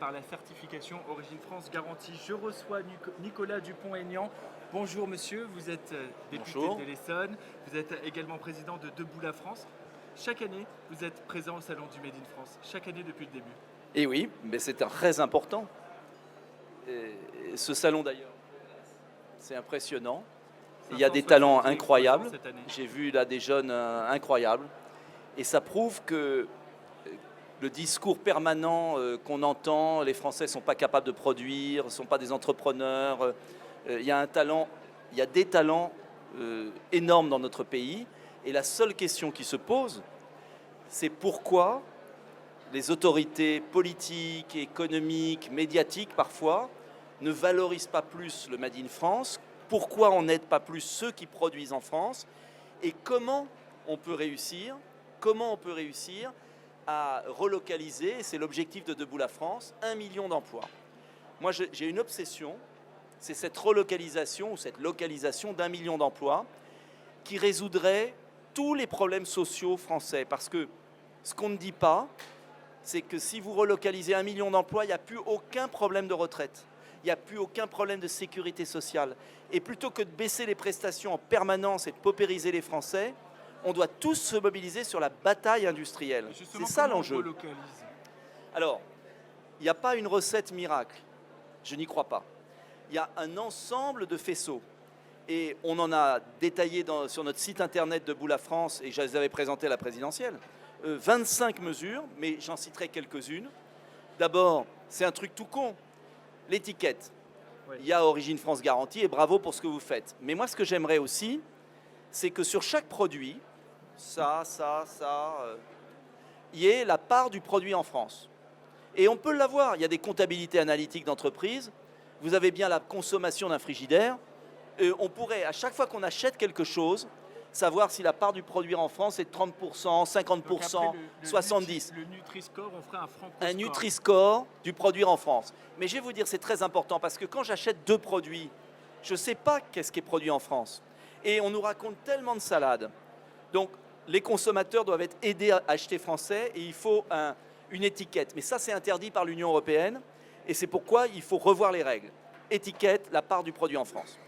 par la certification Origine France Garantie. Je reçois Nicolas Dupont-Aignan. Bonjour monsieur, vous êtes député Bonjour. de l'Essonne, vous êtes également président de Debout la France. Chaque année, vous êtes présent au Salon du Made in France, chaque année depuis le début. Et oui, mais c'est très important. Et ce salon d'ailleurs, c'est impressionnant. Il y a des talents incroyables. J'ai vu là des jeunes incroyables. Et ça prouve que le discours permanent qu'on entend, les Français ne sont pas capables de produire, ne sont pas des entrepreneurs. Il y a un talent, il y a des talents énormes dans notre pays. Et la seule question qui se pose, c'est pourquoi les autorités politiques, économiques, médiatiques parfois, ne valorisent pas plus le Made in France, pourquoi on n'aide pas plus ceux qui produisent en France, et comment on peut réussir à relocaliser, c'est l'objectif de Debout la France, 1 million d'emplois. Moi j'ai une obsession, c'est cette relocalisation ou cette localisation d'1 million d'emplois qui résoudrait tous les problèmes sociaux français, parce que ce qu'on ne dit pas, c'est que si vous relocalisez 1 million d'emplois, il n'y a plus aucun problème de retraite. Il n'y a plus aucun problème de sécurité sociale. Et plutôt que de baisser les prestations en permanence et de paupériser les Français, on doit tous se mobiliser sur la bataille industrielle. C'est ça l'enjeu. Alors, il n'y a pas une recette miracle. Je n'y crois pas. Il y a un ensemble de faisceaux. Et on en a détaillé sur notre site internet de Debout la France, et je les avais présentées à la présidentielle. 25 mesures, mais j'en citerai quelques-unes. D'abord, c'est un truc tout con, l'étiquette. Oui. Il y a Origine France Garantie et bravo pour ce que vous faites. Mais moi, ce que j'aimerais aussi, c'est que sur chaque produit, il y ait la part du produit en France. Et on peut l'avoir. Il y a des comptabilités analytiques d'entreprise. Vous avez bien la consommation d'un frigidaire. On pourrait, à chaque fois qu'on achète quelque chose, savoir si la part du produit en France est 30%, 50%, 70%. Le Nutri-Score, on ferait un franco-score. Un Nutri-Score du produit en France. Mais je vais vous dire, c'est très important parce que quand j'achète 2 produits, je ne sais pas qu'est-ce qui est produit en France. Et on nous raconte tellement de salades. Donc, les consommateurs doivent être aidés à acheter français et il faut une étiquette. Mais ça, c'est interdit par l'Union européenne et c'est pourquoi il faut revoir les règles. Étiquette, la part du produit en France.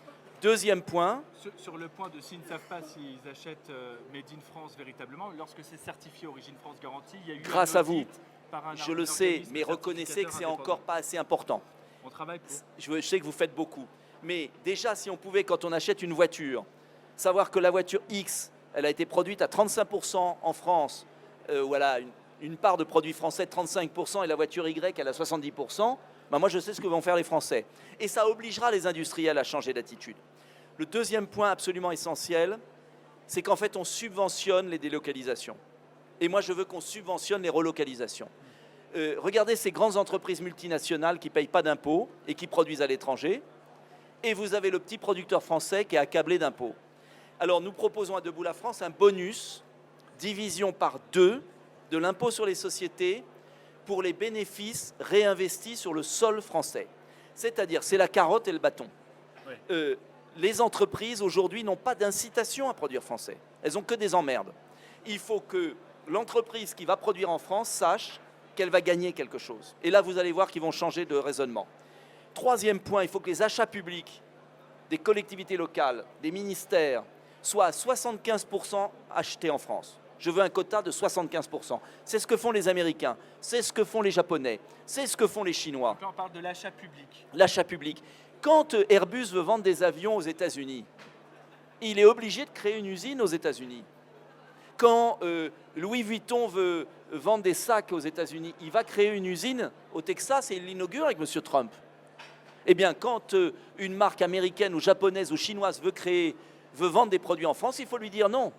Deuxième point. Sur le point de s'ils ne savent pas s'ils achètent Made in France véritablement, lorsque c'est certifié Origine France Garantie, il y a eu grâce à vous, je le sais, mais reconnaissez reconnaissez que c'est encore pas assez important. On travaille pour. Je sais que vous faites beaucoup. Mais déjà, si on pouvait, quand on achète une voiture, savoir que la voiture X, elle a été produite à 35% en France, voilà, une part de produits français de 35%, et la voiture Y, elle a 70%, ben moi je sais ce que vont faire les Français. Et ça obligera les industriels à changer d'attitude. Le deuxième point absolument essentiel, c'est qu'en fait on subventionne les délocalisations. Et moi je veux qu'on subventionne les relocalisations. Regardez ces grandes entreprises multinationales qui ne payent pas d'impôts et qui produisent à l'étranger. Et vous avez le petit producteur français qui est accablé d'impôts. Alors nous proposons à Debout la France un bonus, division par 2 de l'impôt sur les sociétés pour les bénéfices réinvestis sur le sol français. C'est-à-dire, c'est la carotte et le bâton. Oui. Les entreprises aujourd'hui n'ont pas d'incitation à produire français. Elles n'ont que des emmerdes. Il faut que l'entreprise qui va produire en France sache qu'elle va gagner quelque chose. Et là, vous allez voir qu'ils vont changer de raisonnement. Troisième point, il faut que les achats publics des collectivités locales, des ministères, soient à 75% achetés en France. Je veux un quota de 75%. C'est ce que font les Américains, c'est ce que font les Japonais, c'est ce que font les Chinois. Donc là, on parle de l'achat public. L'achat public. Quand Airbus veut vendre des avions aux États-Unis, il est obligé de créer une usine aux États-Unis. Quand Louis Vuitton veut vendre des sacs aux États-Unis, il va créer une usine au Texas et il l'inaugure avec M. Trump. Eh bien, quand une marque américaine ou japonaise ou chinoise veut vendre des produits en France, il faut lui dire non.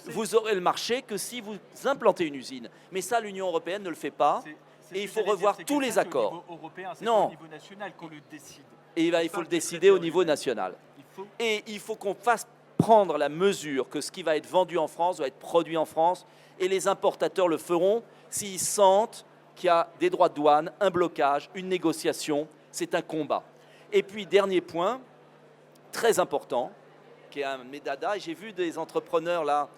Vous aurez le marché que si vous implantez une usine. Mais ça, l'Union européenne ne le fait pas. Et il faut revoir tous les accords. Au niveau européen, c'est non. Au niveau national qu'on le décide. Et il faut le décider au niveau national. Et il faut qu'on fasse prendre la mesure que ce qui va être vendu en France doit être produit en France. Et les importateurs le feront s'ils sentent qu'il y a des droits de douane, un blocage, une négociation. C'est un combat. Et puis, dernier point, très important, qui est un de mes dadas, et j'ai vu des entrepreneurs là,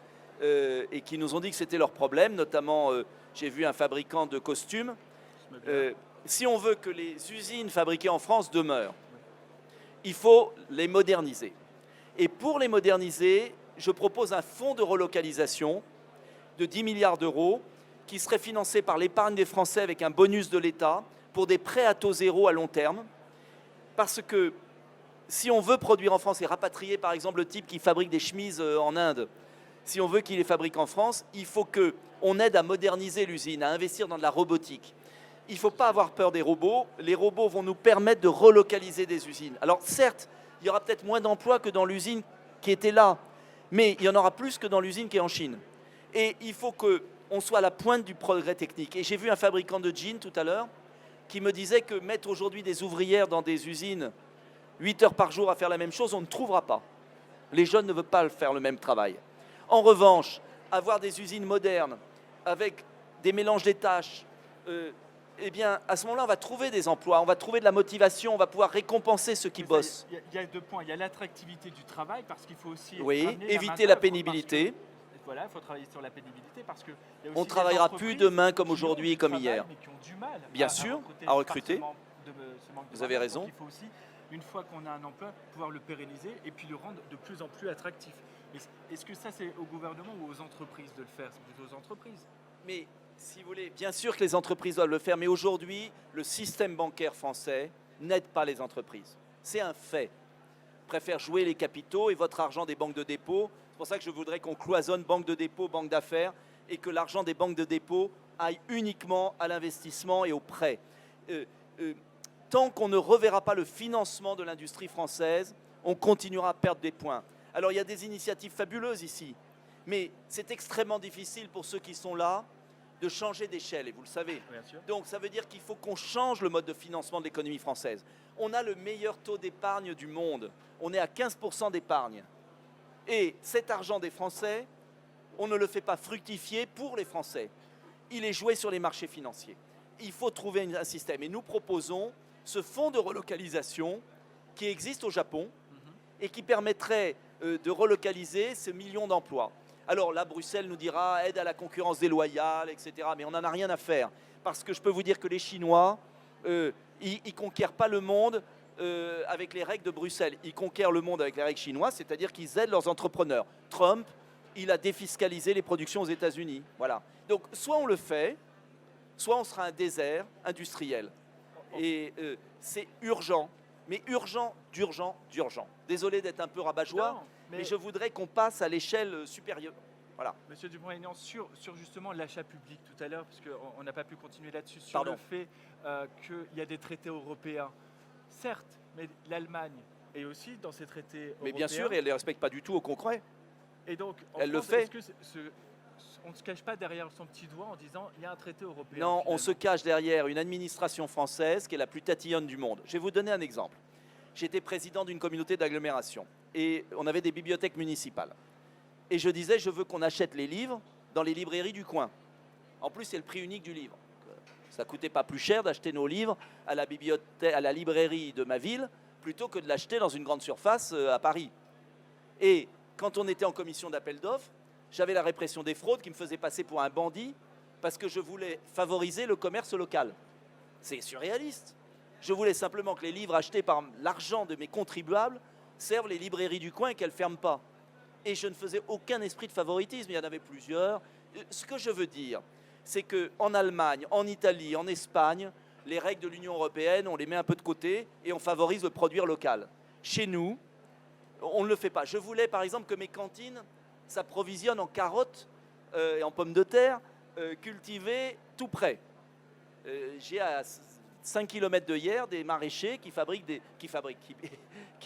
et qui nous ont dit que c'était leur problème, notamment j'ai vu un fabricant de costumes, si on veut que les usines fabriquées en France demeurent, il faut les moderniser. Et pour les moderniser, je propose un fonds de relocalisation de 10 milliards d'euros qui serait financé par l'épargne des Français avec un bonus de l'État pour des prêts à taux zéro à long terme. Parce que si on veut produire en France et rapatrier par exemple le type qui fabrique des chemises en Inde, si on veut qu'il les fabrique en France, il faut qu'on aide à moderniser l'usine, à investir dans de la robotique. Il ne faut pas avoir peur des robots. Les robots vont nous permettre de relocaliser des usines. Alors certes, il y aura peut-être moins d'emplois que dans l'usine qui était là, mais il y en aura plus que dans l'usine qui est en Chine. Et il faut qu'on soit à la pointe du progrès technique. Et j'ai vu un fabricant de jeans tout à l'heure qui me disait que mettre aujourd'hui des ouvrières dans des usines 8 heures par jour à faire la même chose, on ne trouvera pas. Les jeunes ne veulent pas faire le même travail. En revanche, avoir des usines modernes avec des mélanges des tâches, eh bien, à ce moment-là, on va trouver des emplois, on va trouver de la motivation, on va pouvoir récompenser ceux qui bossent. Il y a 2 points. Il y a l'attractivité du travail, parce qu'il faut aussi éviter la pénibilité. Voilà, il faut travailler sur la pénibilité, parce que on ne travaillera plus demain comme aujourd'hui et comme hier. Mais qui ont du mal bien sûr, à recruter. Vous avez raison. Donc il faut aussi, une fois qu'on a un emploi, pouvoir le pérenniser et puis le rendre de plus en plus attractif. Est-ce que ça, c'est au gouvernement ou aux entreprises de le faire? C'est plutôt aux entreprises. Mais si vous voulez, bien sûr que les entreprises doivent le faire, mais aujourd'hui, le système bancaire français n'aide pas les entreprises. C'est un fait. Préfère jouer les capitaux et votre argent des banques de dépôt. C'est pour ça que je voudrais qu'on cloisonne banque de dépôt, banque d'affaires, et que l'argent des banques de dépôt aille uniquement à l'investissement et au prêt. Tant qu'on ne reverra pas le financement de l'industrie française, on continuera à perdre des points. Alors il y a des initiatives fabuleuses ici, mais c'est extrêmement difficile pour ceux qui sont là de changer d'échelle, et vous le savez. Donc ça veut dire qu'il faut qu'on change le mode de financement de l'économie française. On a le meilleur taux d'épargne du monde. On est à 15% d'épargne. Et cet argent des Français, on ne le fait pas fructifier pour les Français. Il est joué sur les marchés financiers. Il faut trouver un système. Et nous proposons ce fonds de relocalisation qui existe au Japon et qui permettrait de relocaliser ces millions d'emplois. Alors là, Bruxelles nous dira aide à la concurrence déloyale, etc. Mais on n'en a rien à faire. Parce que je peux vous dire que les Chinois, ils ne conquièrent pas le monde avec les règles de Bruxelles. Ils conquièrent le monde avec les règles chinoises, c'est-à-dire qu'ils aident leurs entrepreneurs. Trump, il a défiscalisé les productions aux États-Unis. Voilà. Donc soit on le fait, soit on sera un désert industriel. Et c'est urgent, mais urgent, d'urgent, d'urgent. Désolé d'être un peu rabat-joie, mais je voudrais qu'on passe à l'échelle supérieure. Voilà. Monsieur Dupont-Aignan, sur justement l'achat public tout à l'heure, parce qu'on n'a pas pu continuer là-dessus, sur le fait qu'il y a des traités européens, certes, mais l'Allemagne est aussi dans ces traités européens. Mais bien sûr, et elle ne les respecte pas du tout au concret. Et donc, elle le fait. On ne se cache pas derrière son petit doigt en disant il y a un traité européen. Non, on se cache derrière une administration française qui est la plus tatillonne du monde. Je vais vous donner un exemple. J'étais président d'une communauté d'agglomération et on avait des bibliothèques municipales. Et je disais, je veux qu'on achète les livres dans les librairies du coin. En plus, c'est le prix unique du livre. Ça ne coûtait pas plus cher d'acheter nos livres à la bibliothèque, à la librairie de ma ville plutôt que de l'acheter dans une grande surface à Paris. Et quand on était en commission d'appel d'offres, j'avais la répression des fraudes qui me faisait passer pour un bandit parce que je voulais favoriser le commerce local. C'est surréaliste. Je voulais simplement que les livres achetés par l'argent de mes contribuables servent les librairies du coin et qu'elles ne ferment pas. Et je ne faisais aucun esprit de favoritisme, il y en avait plusieurs. Ce que je veux dire, c'est qu'en Allemagne, en Italie, en Espagne, les règles de l'Union européenne, on les met un peu de côté et on favorise le produire local. Chez nous, on ne le fait pas. Je voulais par exemple que mes cantines s'approvisionnent en carottes et en pommes de terre cultivées tout près. J'ai à 5 km de Hyères des maraîchers qui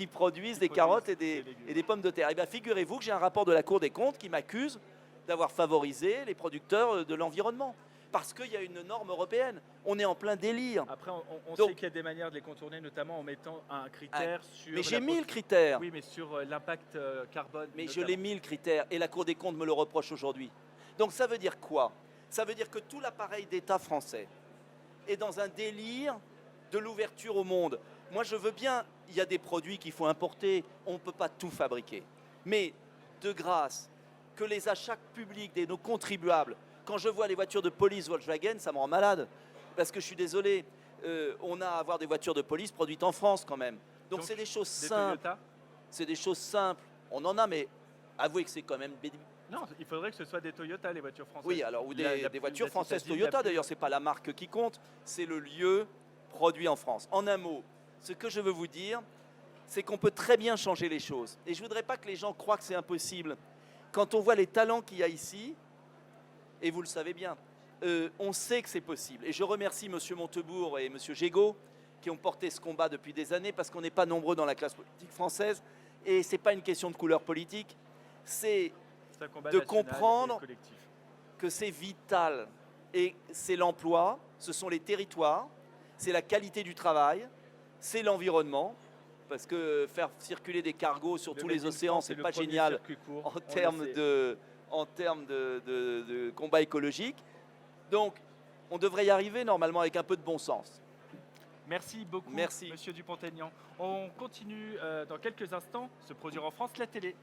produisent des carottes et des pommes de terre. Et bien figurez-vous que j'ai un rapport de la Cour des comptes qui m'accuse d'avoir favorisé les producteurs de l'environnement. Parce qu'il y a une norme européenne. On est en plein délire. Après, on sait qu'il y a des manières de les contourner, notamment en mettant un critère sur... Mais j'ai mis le critère. Oui, mais sur l'impact carbone. Mais notamment. Je l'ai mis le critère et la Cour des comptes me le reproche aujourd'hui. Donc ça veut dire quoi? Ça veut dire que tout l'appareil d'État français est dans un délire de l'ouverture au monde. Moi, je veux bien, il y a des produits qu'il faut importer, on ne peut pas tout fabriquer. Mais de grâce, que les achats publics de nos contribuables, quand je vois les voitures de police Volkswagen, ça me rend malade. Parce que je suis désolé, on a à avoir des voitures de police produites en France quand même. Donc c'est des choses simples. Toyota? C'est des choses simples. On en a, mais avouez que c'est quand même... Non, il faudrait que ce soit des Toyota, les voitures françaises. Oui, alors, ou des voitures françaises citadine, Toyota, d'ailleurs, ce n'est pas la marque qui compte, c'est le lieu produit en France. En un mot, ce que je veux vous dire, c'est qu'on peut très bien changer les choses. Et je ne voudrais pas que les gens croient que c'est impossible. Quand on voit les talents qu'il y a ici, et vous le savez bien, on sait que c'est possible. Et je remercie M. Montebourg et M. Gégaud qui ont porté ce combat depuis des années, parce qu'on n'est pas nombreux dans la classe politique française. Et ce n'est pas une question de couleur politique, c'est de comprendre que c'est vital. Et c'est l'emploi, ce sont les territoires, c'est la qualité du travail, c'est l'environnement. Parce que faire circuler des cargos sur tous les océans, c'est pas génial en termes de combat écologique. Donc, on devrait y arriver normalement avec un peu de bon sens. Merci beaucoup, Monsieur Dupont-Aignan. On continue dans quelques instants, Se produire en France, la télé.